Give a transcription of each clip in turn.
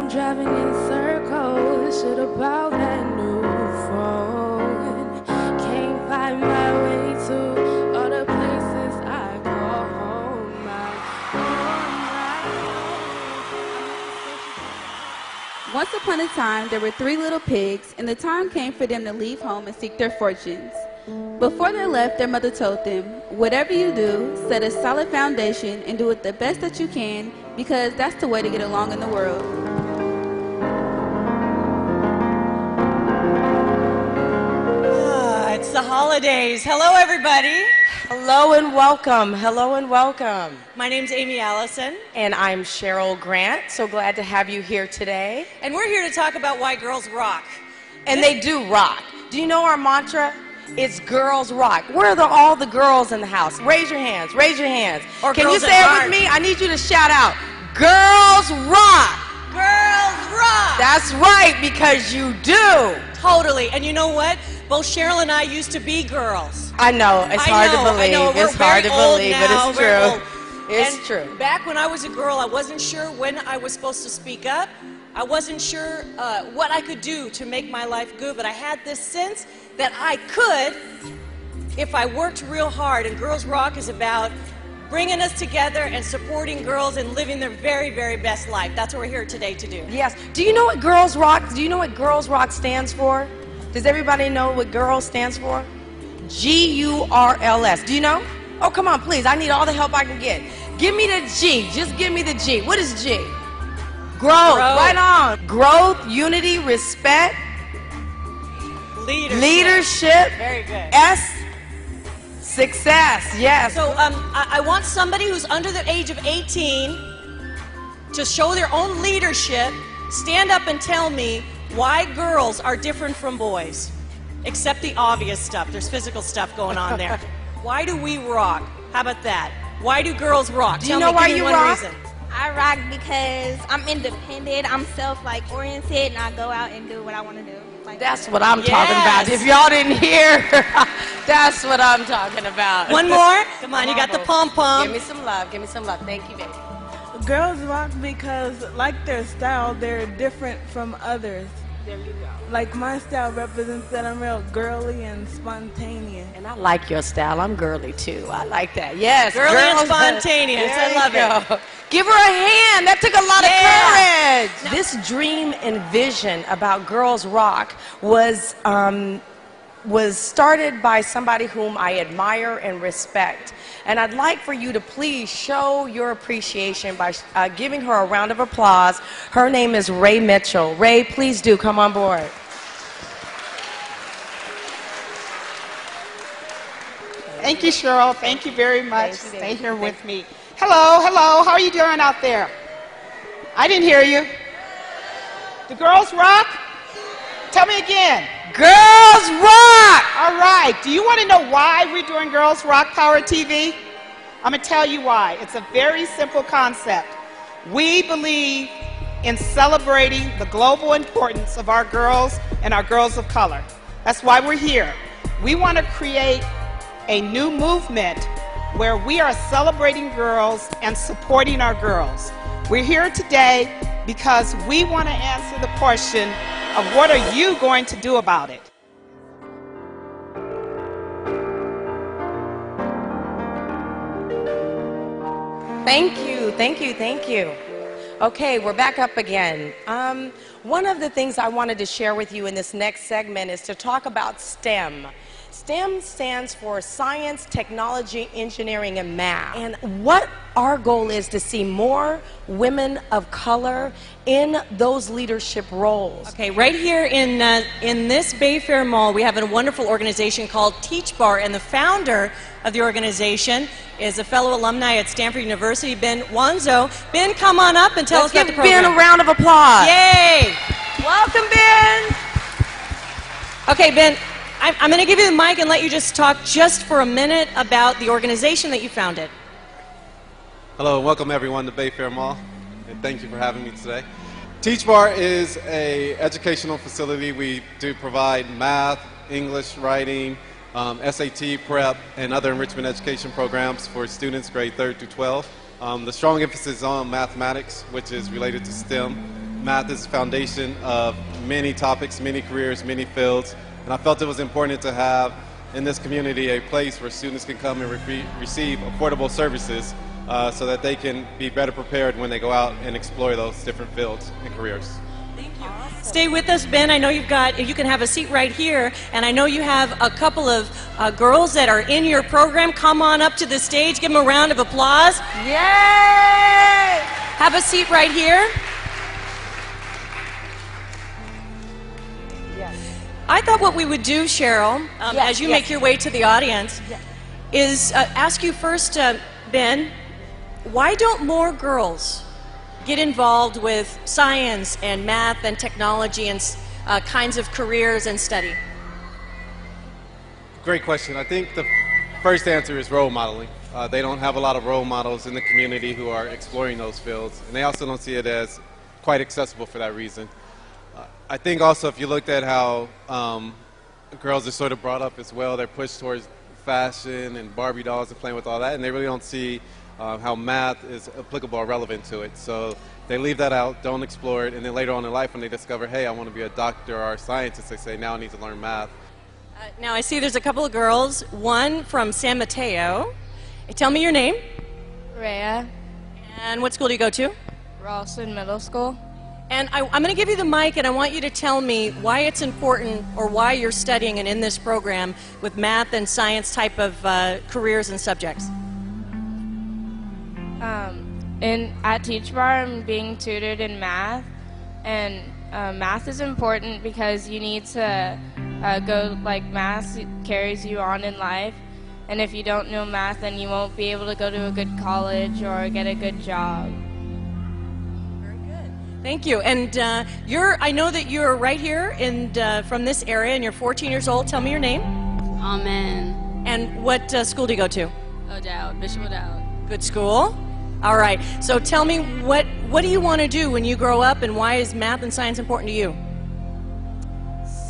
driving in circles, shit about that new phone. Can't find my way to all the places I call home. Once upon a time, there were 3 little pigs, and the time came for them to leave home and seek their fortunes. Before they left, their mother told them, whatever you do, set a solid foundation and do it the best that you can, because that's the way to get along in the world. It's the holidays. Hello, everybody. Hello and welcome. Hello and welcome. My name's Amy Allison. And I'm Sheryl Grant. So glad to have you here today. And we're here to talk about why girls rock. And they do rock. Do you know our mantra? It's girls rock. Where are all the girls in the house? Raise your hands. Raise your hands. Or can you girls say at it heart. with me? I need you to shout out, girls rock. Girls rock. That's right, because you do. Totally. And you know what? Both Sheryl and I used to be girls. I know. It's hard to believe. I know. It's hard to believe, but it's true. It's true. Back when I was a girl, I wasn't sure when I was supposed to speak up. I wasn't sure what I could do to make my life good, but I had this sense that I could if I worked real hard. And Girls Rock is about bringing us together and supporting girls and living their very, very best life. That's what we're here today to do. Yes. Do you know what Girls Rock? Do you know what Girls Rock stands for? Does everybody know what girls stands for? G-U-R-L-S. Do you know? Oh, come on, please. I need all the help I can get. Give me the G. Just give me the G. What is G? Growth. Right on. Growth, unity, respect. Leadership. Very good. S, success. Yes. So I want somebody who's under the age of 18 to show their own leadership, stand up and tell me why girls are different from boys, except the obvious stuff. There's physical stuff going on there. Why do we rock? How about that? Why do girls rock? Do you know why you rock? I rock because I'm independent, I'm self-oriented, and I go out and do what I want to do. That's what I'm talking about. If y'all didn't hear, that's what I'm talking about. One more? Come on, you got the pom-pom. Give me some love. Give me some love. Thank you, baby. Girls rock because, like their style, they're different from others. There you go. Like my style represents that I'm real girly and spontaneous. And I like your style. I'm girly too. I like that. Yes. Girly and spontaneous. I love it. Give her a hand. That took a lot of courage. This dream and vision about Girls Rock was started by somebody whom I admire and respect. And I'd like for you to please show your appreciation by giving her a round of applause. Her name is Ray Mitchell. Ray, please do come on board. Thank you, Sheryl. Thank you very much. Stay here with me. Hello, hello. How are you doing out there? I didn't hear you. The girls rock? Tell me again. Girls rock! All right. Do you want to know why we're doing Girls Rock Power TV? I'm going to tell you why. It's a very simple concept. We believe in celebrating the global importance of our girls and our girls of color. That's why we're here. We want to create a new movement where we are celebrating girls and supporting our girls. We're here today because we want to answer the question of what are you going to do about it? Thank you, thank you, thank you. Okay, we're back up again. One of the things I wanted to share with you in this next segment is to talk about STEM. STEM stands for Science, Technology, Engineering, and Math. And what our goal is to see more women of color in those leadership roles. Okay, right here in this Bayfair Mall, we have a wonderful organization called Teach Bar, and the founder of the organization is a fellow alumni at Stanford University, Ben Wanzo. Ben, come on up and tell us about the program. Let's give Ben a round of applause. Yay! Welcome, Ben. Okay, Ben, I'm going to give you the mic and let you just talk just for a minute about the organization that you founded. Hello and welcome everyone to Bayfair Mall, and thank you for having me today. Teach Bar is an educational facility. We do provide math, English, writing, SAT prep, and other enrichment education programs for students grade 3rd through 12. The strong emphasis is on mathematics, which is related to STEM. math is the foundation of many topics, many careers, many fields, and I felt it was important to have in this community a place where students can come and receive affordable services so that they can be better prepared when they go out and explore those different fields and careers. Thank you. Awesome. Stay with us, Ben. I know you can have a seat right here, and I know you have a couple of girls that are in your program. Come on up to the stage. Give them a round of applause. Yay! Have a seat right here. Yes. I thought what we would do, Sheryl, as you make your way to the audience, is ask you first, Ben, why don't more girls get involved with science and math and technology and kinds of careers and study? Great question. I think the first answer is role modeling. They don't have a lot of role models in the community who are exploring those fields, and they also don't see it as quite accessible for that reason. I think also if you looked at how girls are sort of brought up as well, they're pushed towards fashion and Barbie dolls and playing with all that, and they really don't see how math is applicable or relevant to it. So they leave that out, don't explore it, and then later on in life when they discover, hey, I want to be a doctor or a scientist, they say, now I need to learn math. Now I see there's a couple of girls, one from San Mateo. Tell me your name. Rhea, And what school do you go to? Ralston Middle School. And I'm going to give you the mic, and I want you to tell me why it's important or why you're studying and in this program with math and science type of careers and subjects. At Teach Bar, I'm being tutored in math, and math is important because you need to math carries you on in life, and if you don't know math, then you won't be able to go to a good college or get a good job. Thank you. And I know that you're right here from this area, and you're 14 years old. Tell me your name. Amen. And what school do you go to? O'Dowd, Bishop O'Dowd. Good school. All right. So tell me, what do you want to do when you grow up, and why is math and science important to you?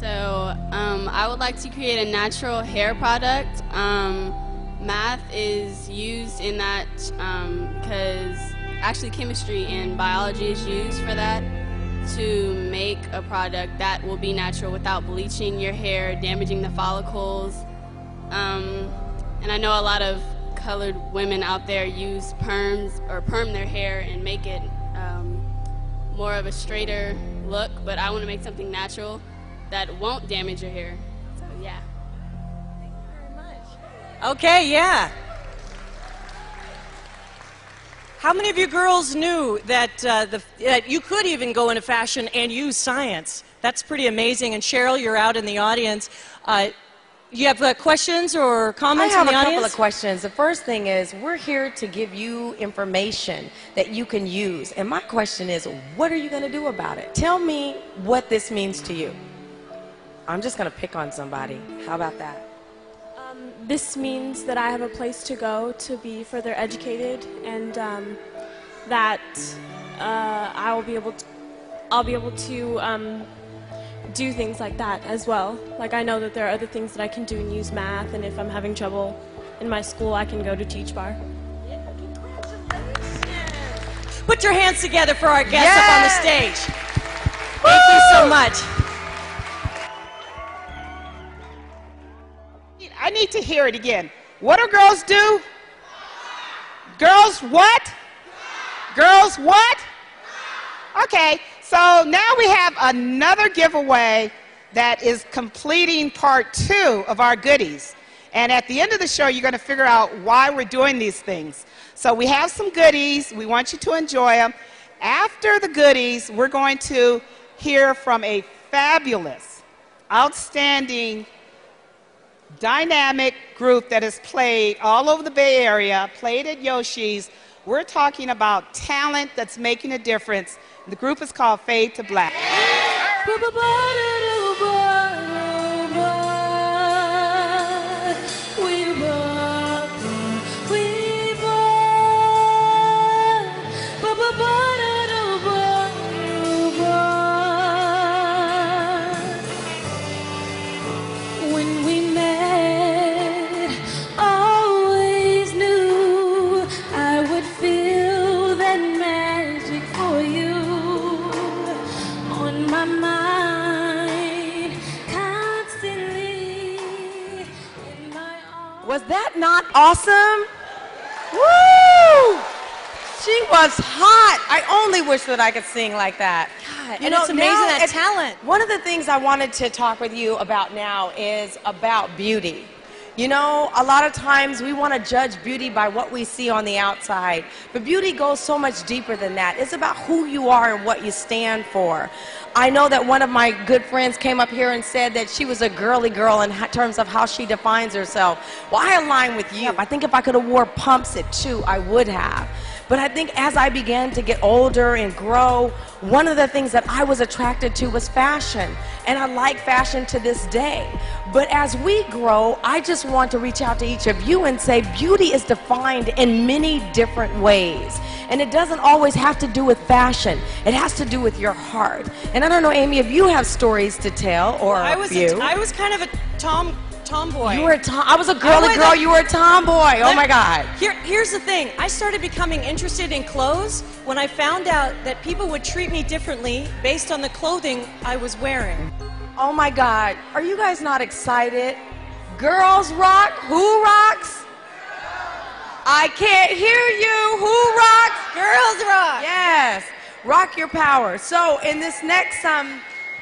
So I would like to create a natural hair product. Math is used in that because actually chemistry and biology is used for that, to make a product that will be natural without bleaching your hair, damaging the follicles. And I know a lot of colored women out there use perms or perm their hair and make it more of a straighter look, but I want to make something natural that won't damage your hair. So yeah. Thank you very much. Okay, yeah. How many of you girls knew that that you could even go into fashion and use science? That's pretty amazing. And Sheryl, you're out in the audience. You have questions or comments in the audience? I have a couple of questions. The first thing is, we're here to give you information that you can use. And my question is, what are you going to do about it? Tell me what this means to you. I'm just going to pick on somebody. How about that? This means that I have a place to go to be further educated, and that I'll be able to do things like that as well. Like, I know that there are other things that I can do and use math, and if I'm having trouble in my school, I can go to Teach Bar. Yeah, congratulations. Put your hands together for our guests up on the stage. Thank you so much. I need to hear it again. What do girls do? Girls what? Girls what? Okay, so now we have another giveaway that is completing part 2 of our goodies. And at the end of the show, you're going to figure out why we're doing these things. So we have some goodies. We want you to enjoy them. After the goodies, we're going to hear from a fabulous, outstanding, dynamic group that has played all over the Bay Area, played at Yoshi's. We're talking about talent that's making a difference. The group is called Fade to Black. When we met, always knew I would feel that magic for you. awesome? Woo! She was hot. I only wish that I could sing like that. God, and it's amazing that talent. One of the things I wanted to talk with you about now is about beauty. You know, a lot of times we want to judge beauty by what we see on the outside, but beauty goes so much deeper than that. It's about who you are and what you stand for. I know that one of my good friends came up here and said that she was a girly girl in terms of how she defines herself. Well, I align with you. I think if I could have wore pumps at 2, I would have. But I think as I began to get older and grow, one of the things that I was attracted to was fashion. And I like fashion to this day. But as we grow, I just want to reach out to each of you and say beauty is defined in many different ways. And it doesn't always have to do with fashion. It has to do with your heart. And I don't know, Amy, if you have stories to tell or I was kind of a tomboy. You were I was a girly girl, you were a tomboy. Oh my God. Here's the thing. I started becoming interested in clothes when I found out that people would treat me differently based on the clothing I was wearing. Oh my God. Are you guys not excited? Girls rock? Who rocks? I can't hear you. Who rocks? Girls rock. Yes. Rock your power. So in this next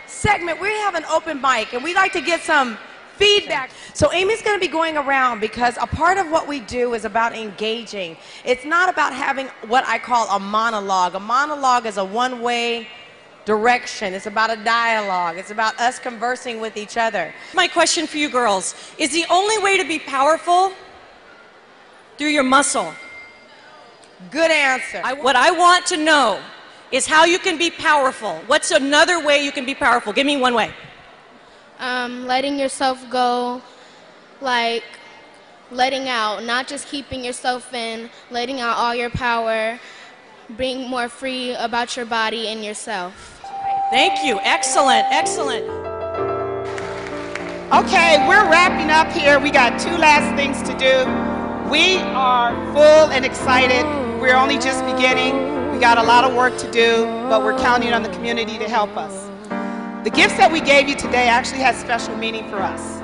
segment, we have an open mic and we'd like to get some feedback. So Amy's going to be going around because a part of what we do is about engaging. It's not about having what I call a monologue. A monologue is a one-way direction. It's about a dialogue. It's about us conversing with each other. My question for you girls, is the only way to be powerful through your muscle? Good answer. What I want to know is how you can be powerful. What's another way you can be powerful? Give me one way. Letting yourself go, like letting out, not just keeping yourself in, letting out all your power, being more free about your body and yourself. Thank you. Excellent, excellent. Okay, we're wrapping up here. We got 2 last things to do. We are full and excited. We're only just beginning. We got a lot of work to do, but we're counting on the community to help us. The gifts that we gave you today actually has special meaning for us.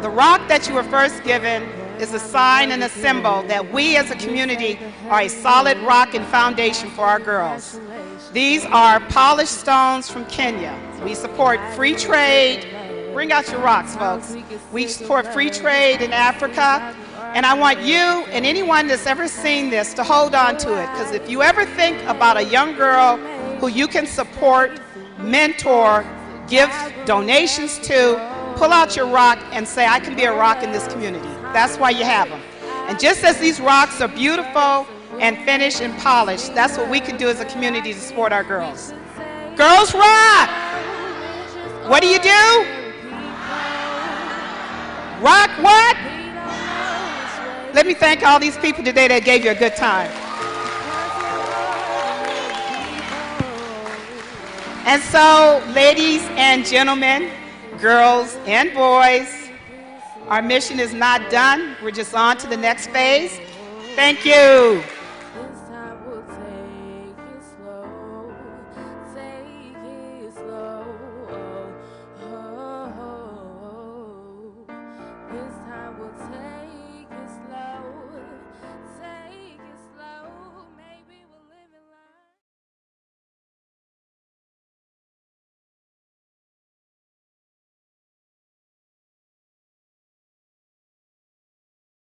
The rock that you were first given is a sign and a symbol that we as a community are a solid rock and foundation for our girls. These are polished stones from Kenya. We support free trade. Bring out your rocks, folks. We support free trade in Africa. And I want you and anyone that's ever seen this to hold on to it, because if you ever think about a young girl who you can support, mentor, give donations to, pull out your rock and say, I can be a rock in this community. That's why you have them. And just as these rocks are beautiful and finished and polished, that's what we can do as a community to support our girls. Girls rock! What do? Rock what? Let me thank all these people today that gave you a good time. And so, ladies and gentlemen, girls and boys, our mission is not done. We're just on to the next phase. Thank you.